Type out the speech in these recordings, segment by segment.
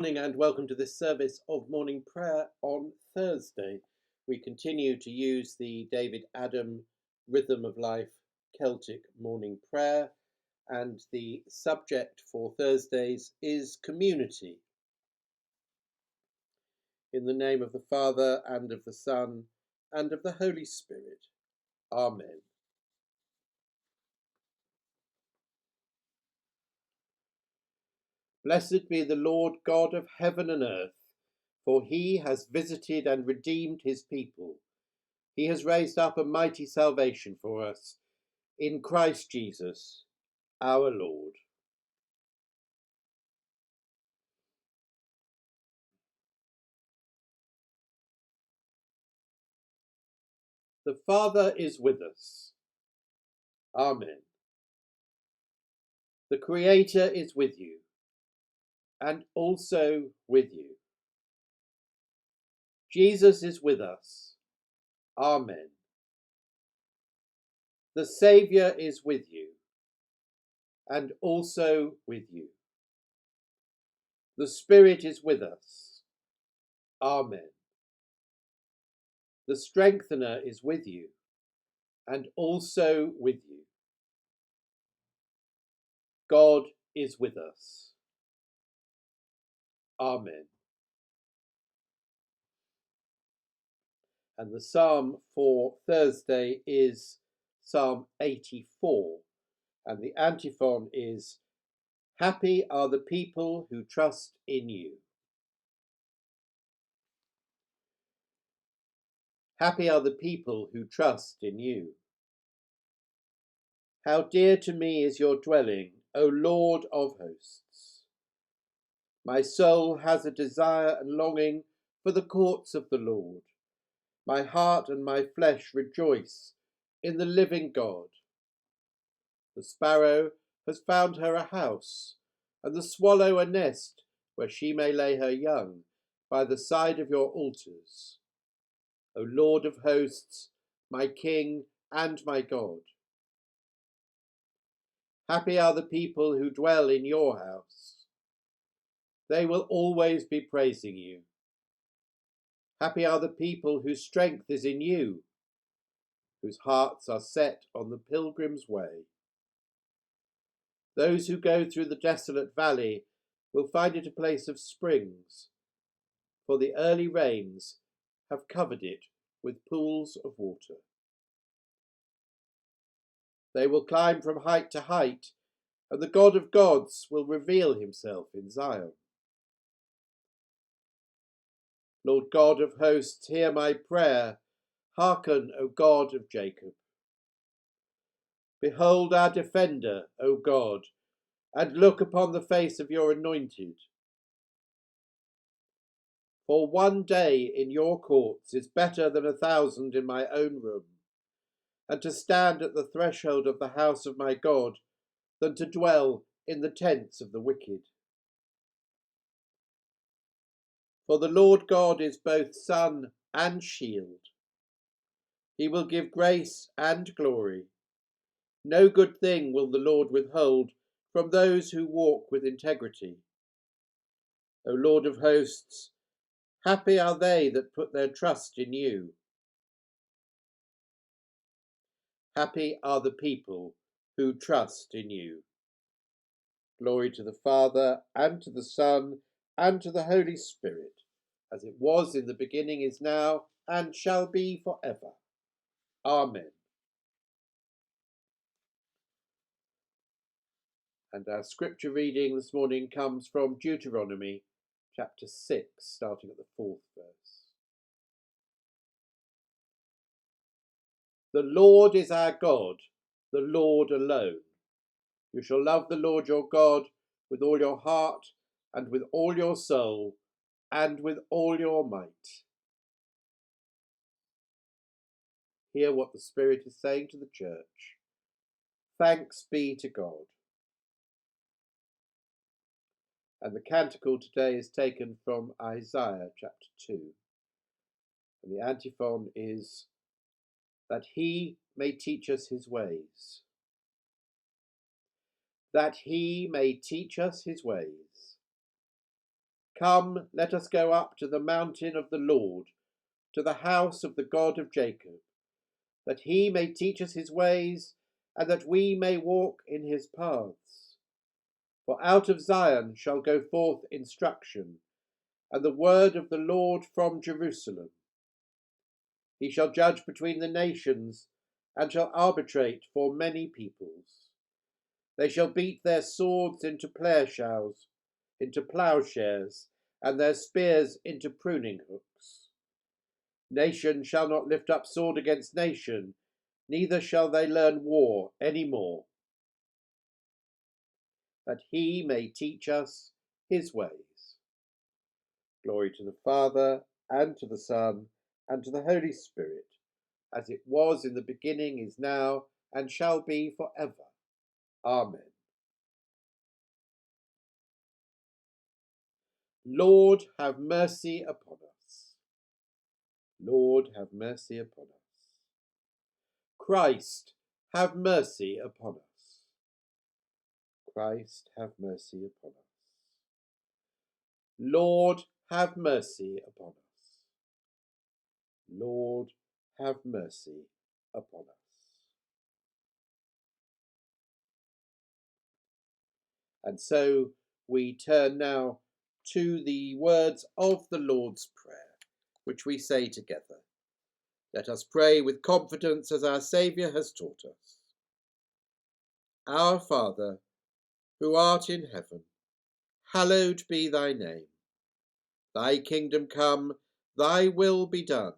Morning and welcome to this service of morning prayer on Thursday. We continue to use the David Adam Rhythm of Life Celtic morning prayer, and the subject for Thursdays is community. In the name of the Father and of the Son and of the Holy Spirit. Amen. Blessed be the Lord God of heaven and earth, for he has visited and redeemed his people. He has raised up a mighty salvation for us in Christ Jesus, our Lord. The Father is with us. Amen. The Creator is with you, and also with you. Jesus is with us. Amen. The Saviour is with you, and also with you. The Spirit is with us. Amen. The Strengthener is with you, and also with you. God is with us. Amen. And the psalm for Thursday is Psalm 84, and the antiphon is, "Happy are the people who trust in you." Happy are the people who trust in you. How dear to me is your dwelling, O Lord of hosts. My soul has a desire and longing for the courts of the Lord. My heart and my flesh rejoice in the living God. The sparrow has found her a house, and the swallow a nest where she may lay her young, by the side of your altars. O Lord of hosts, my King and my God. Happy are the people who dwell in your house. They will always be praising you. Happy are the people whose strength is in you, whose hearts are set on the pilgrim's way. Those who go through the desolate valley will find it a place of springs, for the early rains have covered it with pools of water. They will climb from height to height, and the God of gods will reveal himself in Zion. Lord God of hosts, hear my prayer. Hearken, O God of Jacob. Behold our defender, O God, and look upon the face of your anointed. For one day in your courts is better than 1,000 in my own room, and to stand at the threshold of the house of my God than to dwell in the tents of the wicked. For the Lord God is both sun and shield. He will give grace and glory. No good thing will the Lord withhold from those who walk with integrity. O Lord of hosts, happy are they that put their trust in you. Happy are the people who trust in you. Glory to the Father, and to the Son, and to the Holy Spirit, as it was in the beginning, is now, and shall be forever. Amen. And our scripture reading this morning comes from Deuteronomy chapter 6, starting at the 4th verse. The Lord is our God, the Lord alone. You shall love the Lord your God with all your heart, and with all your soul, and with all your might. Hear what the Spirit is saying to the church. Thanks be to God. And the canticle today is taken from Isaiah chapter 2. And the antiphon is, that he may teach us his ways. That he may teach us his ways. Come, let us go up to the mountain of the Lord, to the house of the God of Jacob, that he may teach us his ways, and that we may walk in his paths. For out of Zion shall go forth instruction, and the word of the Lord from Jerusalem. He shall judge between the nations, and shall arbitrate for many peoples. They shall beat their swords into plowshares, and their spears into pruning hooks. Nation shall not lift up sword against nation, neither shall they learn war any more, that he may teach us his ways. Glory to the Father, and to the Son, and to the Holy Spirit, as it was in the beginning, is now, and shall be for ever. Amen. Lord, have mercy upon us. Lord, have mercy upon us. Christ, have mercy upon us. Christ, have mercy upon us. Lord, have mercy upon us. Lord, have mercy upon us. And so we turn now to the words of the Lord's Prayer, which we say together. Let us pray with confidence as our Saviour has taught us. Our Father, who art in heaven, hallowed be thy name. Thy kingdom come, thy will be done,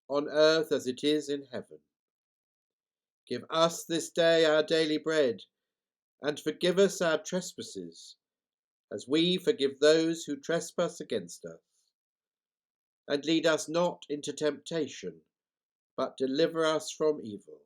on earth as it is in heaven. Give us this day our daily bread, and forgive us our trespasses, as we forgive those who trespass against us. And lead us not into temptation, but deliver us from evil.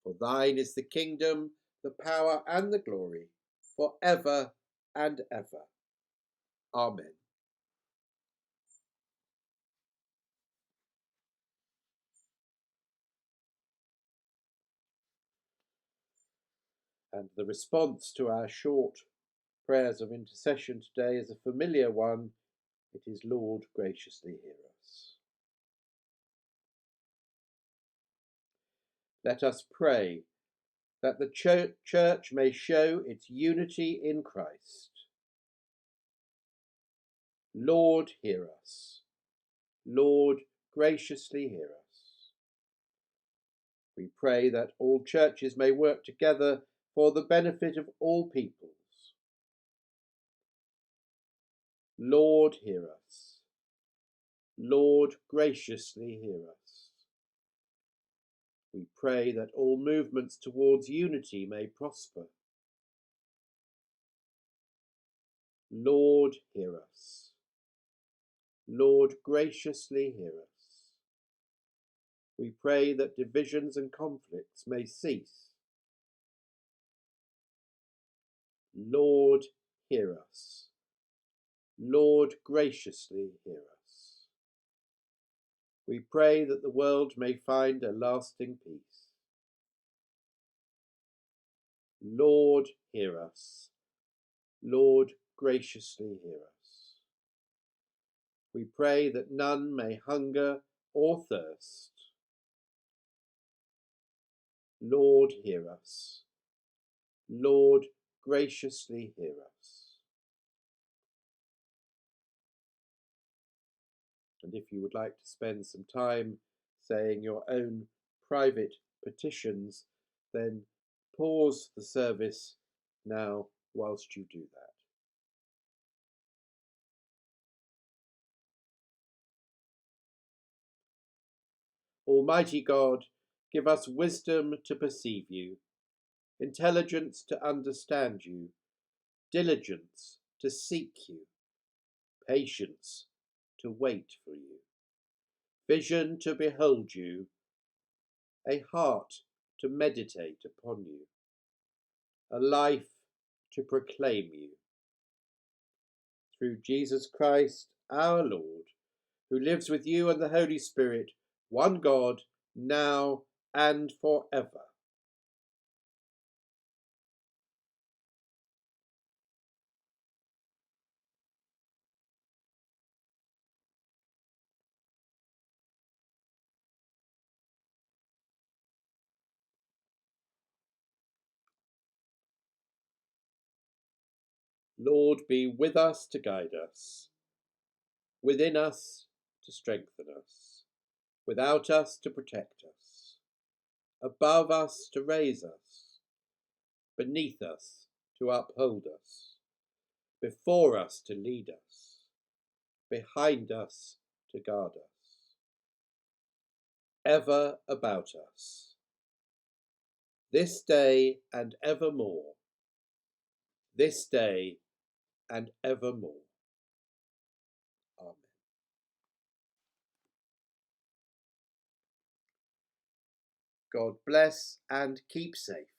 For thine is the kingdom, the power, and the glory, for ever and ever. Amen. And the response to our short prayers of intercession today is a familiar one. It is, Lord, graciously hear us. Let us pray that the Church may show its unity in Christ. Lord, hear us. Lord, graciously hear us. We pray that all churches may work together for the benefit of all peoples. Lord, hear us. Lord, graciously hear us. We pray that all movements towards unity may prosper. Lord, hear us. Lord, graciously hear us. We pray that divisions and conflicts may cease. Lord, hear us. Lord, graciously hear us. We pray that the world may find a lasting peace. Lord, hear us. Lord, graciously hear us. We pray that none may hunger or thirst. Lord, hear us. Lord, graciously hear us. And if you would like to spend some time saying your own private petitions, then pause the service now whilst you do that. Almighty God, give us wisdom to perceive you, intelligence to understand you, diligence to seek you, patience to wait for you, vision to behold you, a heart to meditate upon you, a life to proclaim you. Through Jesus Christ our Lord, who lives with you and the Holy Spirit, one God, now and forever. Lord, be with us to guide us, within us to strengthen us, without us to protect us, above us to raise us, beneath us to uphold us, before us to lead us, behind us to guard us, ever about us, this day and evermore, this day and evermore. Amen. God bless and keep safe.